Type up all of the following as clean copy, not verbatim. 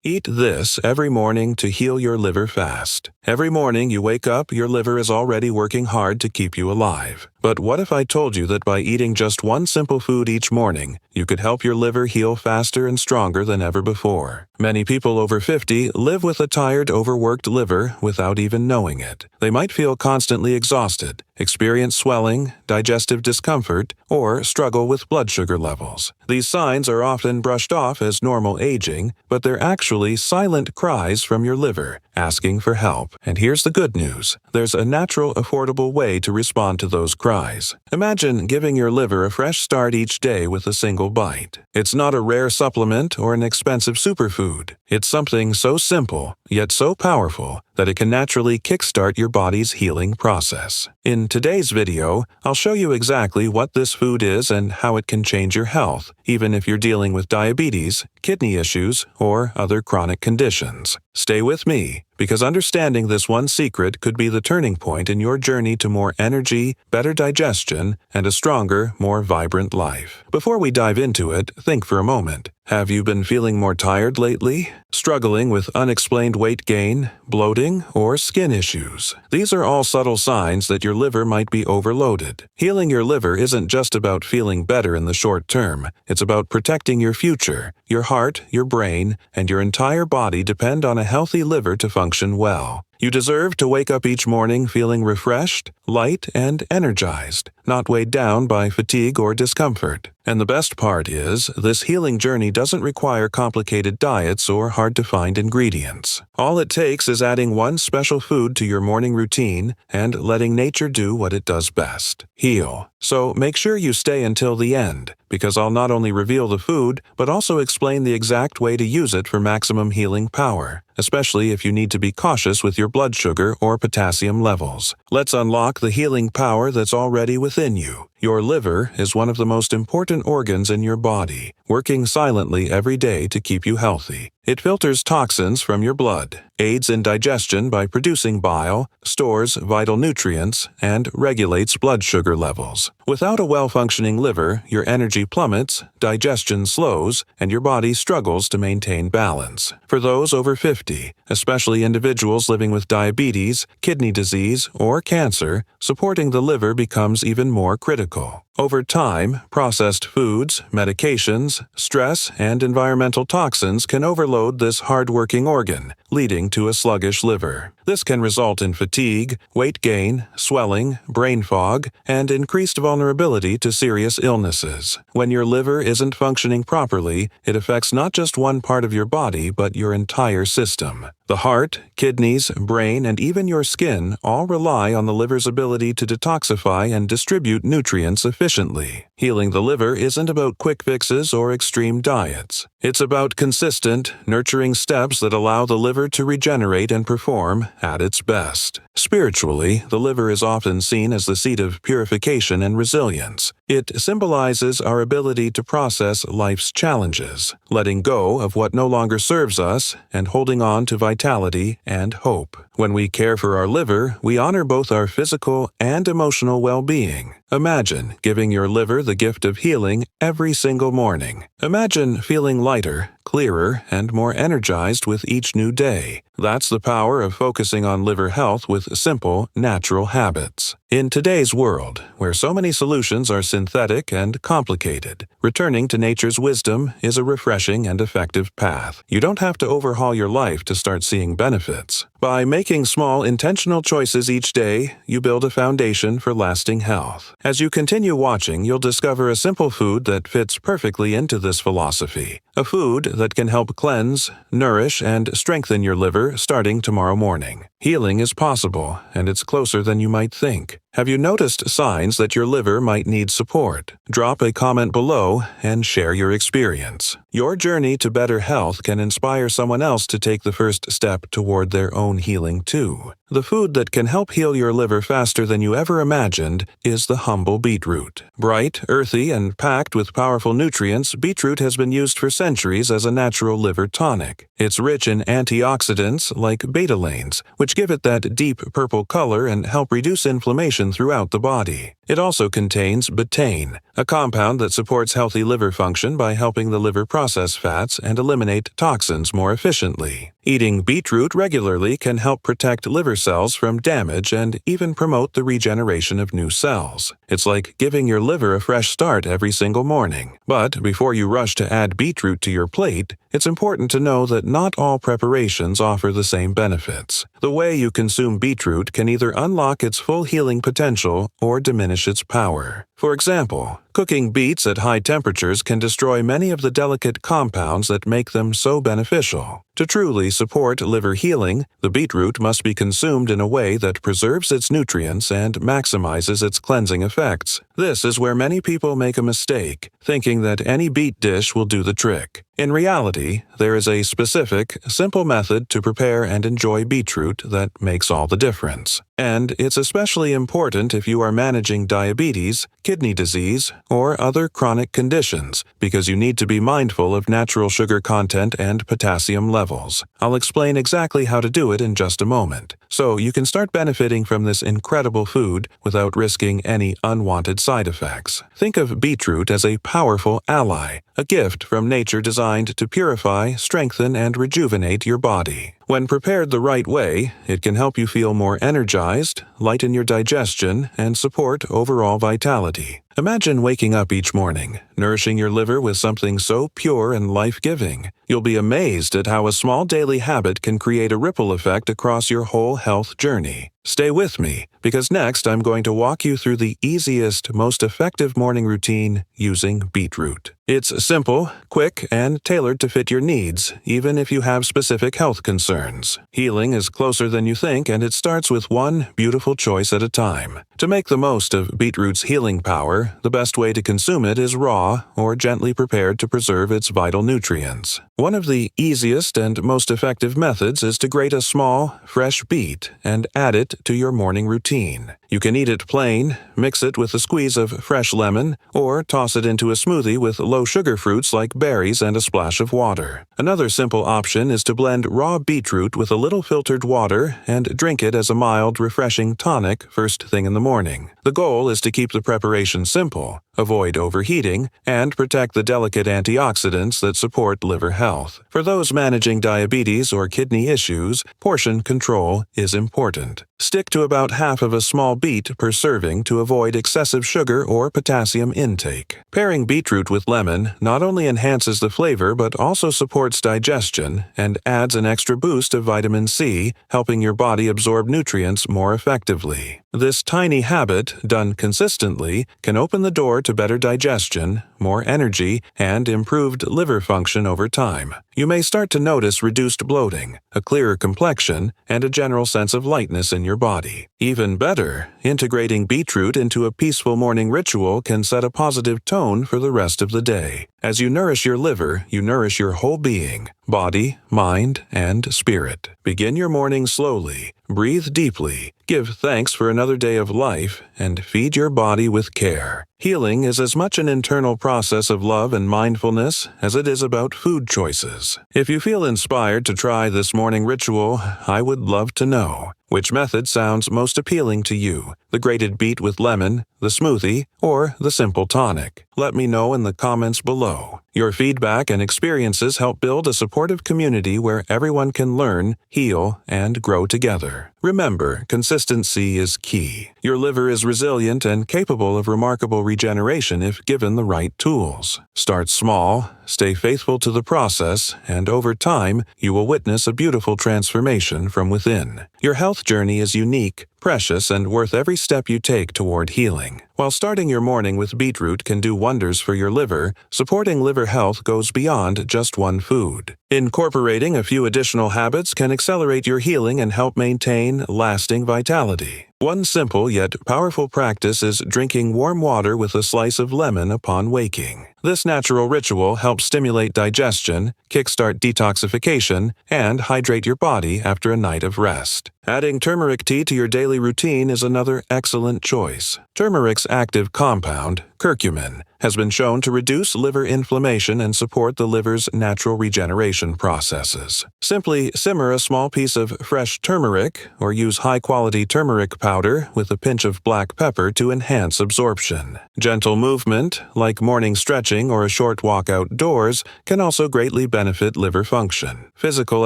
Eat this every morning to heal your liver fast. Every morning you wake up, your liver is already working hard to keep you alive. But what if I told you that by eating just one simple food each morning, you could help your liver heal faster and stronger than ever before? Many people over 50 live with a tired, overworked liver without even knowing it. They might feel constantly exhausted, experience swelling, digestive discomfort, or struggle with blood sugar levels. These signs are often brushed off as normal aging, but they're actually silent cries from your liver asking for help. And here's the good news. There's a natural, affordable way to respond to those cries. Imagine giving your liver a fresh start each day with a single bite. It's not a rare supplement or an expensive superfood. It's something so simple, yet so powerful, that it can naturally kickstart your body's healing process. In today's video, I'll show you exactly what this food is and how it can change your health, even if you're dealing with diabetes, kidney issues, or other chronic conditions. Stay with me, because understanding this one secret could be the turning point in your journey to more energy, better digestion, and a stronger, more vibrant life. Before we dive into it, think for a moment. Have you been feeling more tired lately? Struggling with unexplained weight gain, bloating, or skin issues? These are all subtle signs that your liver might be overloaded. Healing your liver isn't just about feeling better in the short term. It's about protecting your future. Your heart, your brain, and your entire body depend on a healthy liver to function well. You deserve to wake up each morning feeling refreshed, light, and energized, not weighed down by fatigue or discomfort. And the best part is, this healing journey doesn't require complicated diets or hard-to-find ingredients. All it takes is adding one special food to your morning routine and letting nature do what it does best: heal. So make sure you stay until the end, because I'll not only reveal the food, but also explain the exact way to use it for maximum healing power, especially if you need to be cautious with your blood sugar or potassium levels. Let's unlock the healing power that's already within you. Your liver is one of the most important organs in your body, working silently every day to keep you healthy. It filters toxins from your blood, aids in digestion by producing bile, stores vital nutrients, and regulates blood sugar levels. Without a well-functioning liver, your energy plummets, digestion slows, and your body struggles to maintain balance. For those over 50, especially individuals living with diabetes, kidney disease, or cancer, supporting the liver becomes even more critical. Over time, processed foods, medications, stress, and environmental toxins can overload this hard-working organ, leading to a sluggish liver. This can result in fatigue, weight gain, swelling, brain fog, and increased vulnerability to serious illnesses. When your liver isn't functioning properly, it affects not just one part of your body, but your entire system. The heart, kidneys, brain, and even your skin all rely on the liver's ability to detoxify and distribute nutrients efficiently. Healing the liver isn't about quick fixes or extreme diets. It's about consistent, nurturing steps that allow the liver to regenerate and perform at its best. Spiritually, the liver is often seen as the seat of purification and resilience. It symbolizes our ability to process life's challenges, letting go of what no longer serves us and holding on to vitality and hope. When we care for our liver, we honor both our physical and emotional well-being. Imagine giving your liver the gift of healing every single morning. Imagine feeling lighter, clearer, and more energized with each new day. That's the power of focusing on liver health with simple, natural habits. In today's world, where so many solutions are synthetic and complicated, returning to nature's wisdom is a refreshing and effective path. You don't have to overhaul your life to start seeing benefits. By making small, intentional choices each day, you build a foundation for lasting health. As you continue watching, you'll discover a simple food that fits perfectly into this philosophy. A food that can help cleanse, nourish, and strengthen your liver starting tomorrow morning. Healing is possible, and it's closer than you might think. Have you noticed signs that your liver might need support? Drop a comment below and share your experience. Your journey to better health can inspire someone else to take the first step toward their own healing too. The food that can help heal your liver faster than you ever imagined is the humble beetroot. Bright, earthy, and packed with powerful nutrients, beetroot has been used for centuries as a natural liver tonic. It's rich in antioxidants like betalains, which give it that deep purple color and help reduce inflammation circulation throughout the body. It also contains betaine, a compound that supports healthy liver function by helping the liver process fats and eliminate toxins more efficiently. Eating beetroot regularly can help protect liver cells from damage and even promote the regeneration of new cells. It's like giving your liver a fresh start every single morning. But before you rush to add beetroot to your plate, it's important to know that not all preparations offer the same benefits. The way you consume beetroot can either unlock its full healing potential or diminish its power. For example, cooking beets at high temperatures can destroy many of the delicate compounds that make them so beneficial. To truly support liver healing, the beetroot must be consumed in a way that preserves its nutrients and maximizes its cleansing effects. This is where many people make a mistake, thinking that any beet dish will do the trick. In reality, there is a specific, simple method to prepare and enjoy beetroot that makes all the difference. And it's especially important if you are managing diabetes, kidney disease, or other chronic conditions, because you need to be mindful of natural sugar content and potassium levels. I'll explain exactly how to do it in just a moment, so you can start benefiting from this incredible food without risking any unwanted side effects. Think of beetroot as a powerful ally, a gift from nature designed to purify, strengthen, and rejuvenate your body. When prepared the right way, it can help you feel more energized, lighten your digestion, and support overall vitality. Imagine waking up each morning, nourishing your liver with something so pure and life-giving. You'll be amazed at how a small daily habit can create a ripple effect across your whole health journey. Stay with me, because next I'm going to walk you through the easiest, most effective morning routine using beetroot. It's simple, quick, and tailored to fit your needs, even if you have specific health concerns. Healing is closer than you think, and it starts with one beautiful choice at a time. To make the most of beetroot's healing power, the best way to consume it is raw or gently prepared to preserve its vital nutrients. One of the easiest and most effective methods is to grate a small, fresh beet and add it to your morning routine. You can eat it plain, mix it with a squeeze of fresh lemon, or toss it into a smoothie with low-sugar fruits like berries and a splash of water. Another simple option is to blend raw beetroot with a little filtered water and drink it as a mild, refreshing tonic first thing in the morning. The goal is to keep the preparation simple, avoid overheating, and protect the delicate antioxidants that support liver health. For those managing diabetes or kidney issues, portion control is important. Stick to about half of a small beet per serving to avoid excessive sugar or potassium intake. Pairing beetroot with lemon not only enhances the flavor but also supports digestion and adds an extra boost of vitamin C, helping your body absorb nutrients more effectively. This tiny habit, done consistently, can open the door to better digestion, more energy, and improved liver function over time. You may start to notice reduced bloating, a clearer complexion, and a general sense of lightness in your body. Even better, integrating beetroot into a peaceful morning ritual can set a positive tone for the rest of the day. As you nourish your liver, you nourish your whole being, body, mind, and spirit. Begin your morning slowly, breathe deeply, give thanks for another day of life, and feed your body with care. Healing is as much an internal process of love and mindfulness as it is about food choices. If you feel inspired to try this morning ritual, I would love to know. Which method sounds most appealing to you? The grated beet with lemon, the smoothie, or the simple tonic? Let me know in the comments below. Your feedback and experiences help build a supportive community where everyone can learn, heal, and grow together. Remember, consistency is key. Your liver is resilient and capable of remarkable regeneration if given the right tools. Start small, stay faithful to the process, and over time, you will witness a beautiful transformation from within. Your health journey is unique, precious, and worth every step you take toward healing. While starting your morning with beetroot can do wonders for your liver, supporting liver health goes beyond just one food. Incorporating a few additional habits can accelerate your healing and help maintain lasting vitality. One simple yet powerful practice is drinking warm water with a slice of lemon upon waking. This natural ritual helps stimulate digestion, kickstart detoxification, and hydrate your body after a night of rest. Adding turmeric tea to your daily routine is another excellent choice. Turmeric's active compound, curcumin, has been shown to reduce liver inflammation and support the liver's natural regeneration processes. Simply simmer a small piece of fresh turmeric or use high-quality turmeric powder with a pinch of black pepper to enhance absorption. Gentle movement, like morning stretching or a short walk outdoors, can also greatly benefit liver function. Physical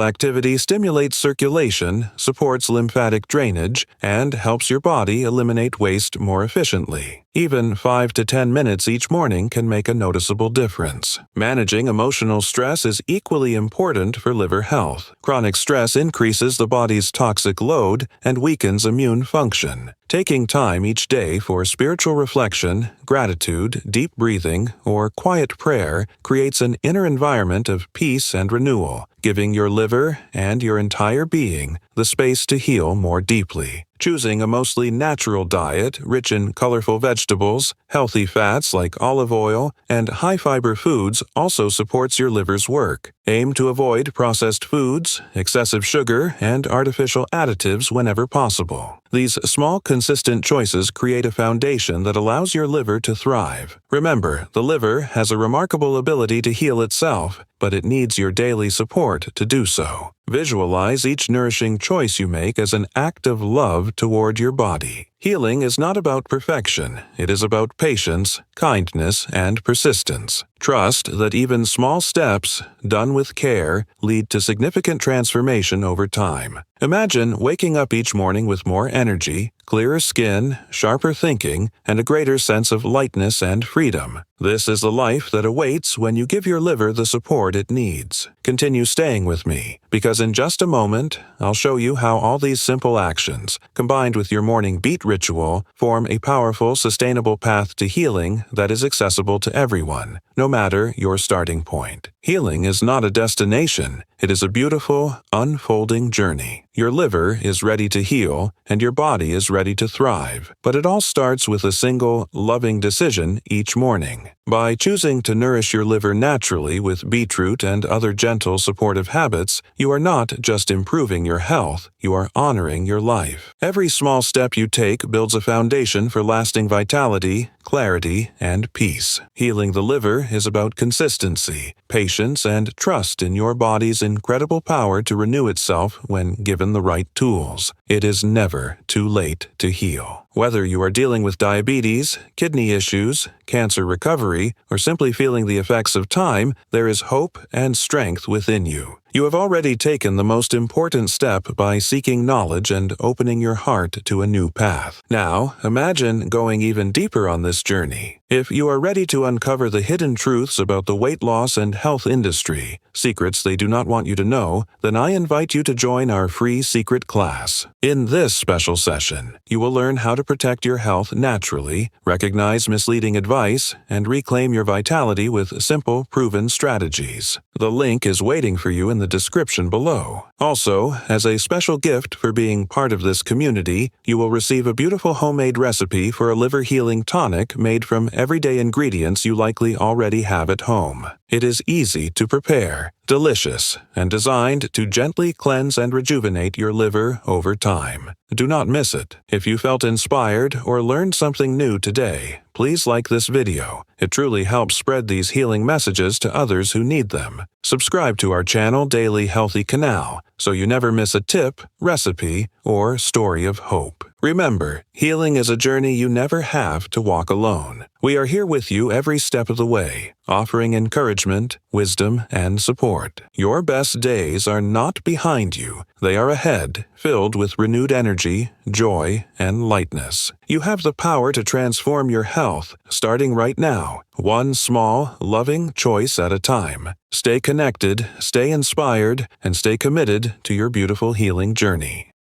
activity stimulates circulation, supports lymphatic drainage, and helps your body eliminate waste more efficiently. Even 5 to 10 minutes each morning can make a noticeable difference. Managing emotional stress is equally important for liver health. Chronic stress increases the body's toxic load and weakens immune function. Taking time each day for spiritual reflection, gratitude, deep breathing, or quiet prayer creates an inner environment of peace and renewal, giving your liver and your entire being the space to heal more deeply. Choosing a mostly natural diet rich in colorful vegetables, healthy fats like olive oil, and high-fiber foods also supports your liver's work. Aim to avoid processed foods, excessive sugar, and artificial additives whenever possible. These small, consistent choices create a foundation that allows your liver to thrive. Remember, the liver has a remarkable ability to heal itself, but it needs your daily support to do so. Visualize each nourishing choice you make as an act of love toward your body. Healing is not about perfection. It is about patience, kindness, and persistence. Trust that even small steps, done with care, lead to significant transformation over time. Imagine waking up each morning with more energy, clearer skin, sharper thinking, and a greater sense of lightness and freedom. This is the life that awaits when you give your liver the support it needs. Continue staying with me, because in just a moment, I'll show you how all these simple actions, combined with your morning beet ritual, form a powerful, sustainable path to healing that is accessible to everyone, no matter your starting point. Healing is not a destination. It is a beautiful, unfolding journey. Your liver is ready to heal, and your body is ready to thrive. But it all starts with a single, loving decision each morning. By choosing to nourish your liver naturally with beetroot and other gentle, supportive habits, you are not just improving your health, you are honoring your life. Every small step you take builds a foundation for lasting vitality, clarity, and peace. Healing the liver is about consistency, patience, and trust in your body's incredible power to renew itself when given the right tools. It is never too late to heal. Whether you are dealing with diabetes, kidney issues, cancer recovery, or simply feeling the effects of time, there is hope and strength within you. You have already taken the most important step by seeking knowledge and opening your heart to a new path. Now, imagine going even deeper on this journey. If you are ready to uncover the hidden truths about the weight loss and health industry, secrets they do not want you to know, then I invite you to join our free secret class. In this special session, you will learn how to protect your health naturally, recognize misleading advice, and reclaim your vitality with simple, proven strategies. The link is waiting for you in the description below. Also, as a special gift for being part of this community, you will receive a beautiful homemade recipe for a liver healing tonic made from everyday ingredients you likely already have at home. It is easy to prepare, delicious, and designed to gently cleanse and rejuvenate your liver over time. Do not miss it. If you felt inspired or learned something new today, please like this video. It truly helps spread these healing messages to others who need them. Subscribe to our channel Daily Healthy Canal so you never miss a tip, recipe, or story of hope. Remember, healing is a journey you never have to walk alone. We are here with you every step of the way, offering encouragement, wisdom, and support. Your best days are not behind you. They are ahead, filled with renewed energy, joy, and lightness. You have the power to transform your health, starting right now, one small, loving choice at a time. Stay connected, stay inspired, and stay committed to your beautiful healing journey.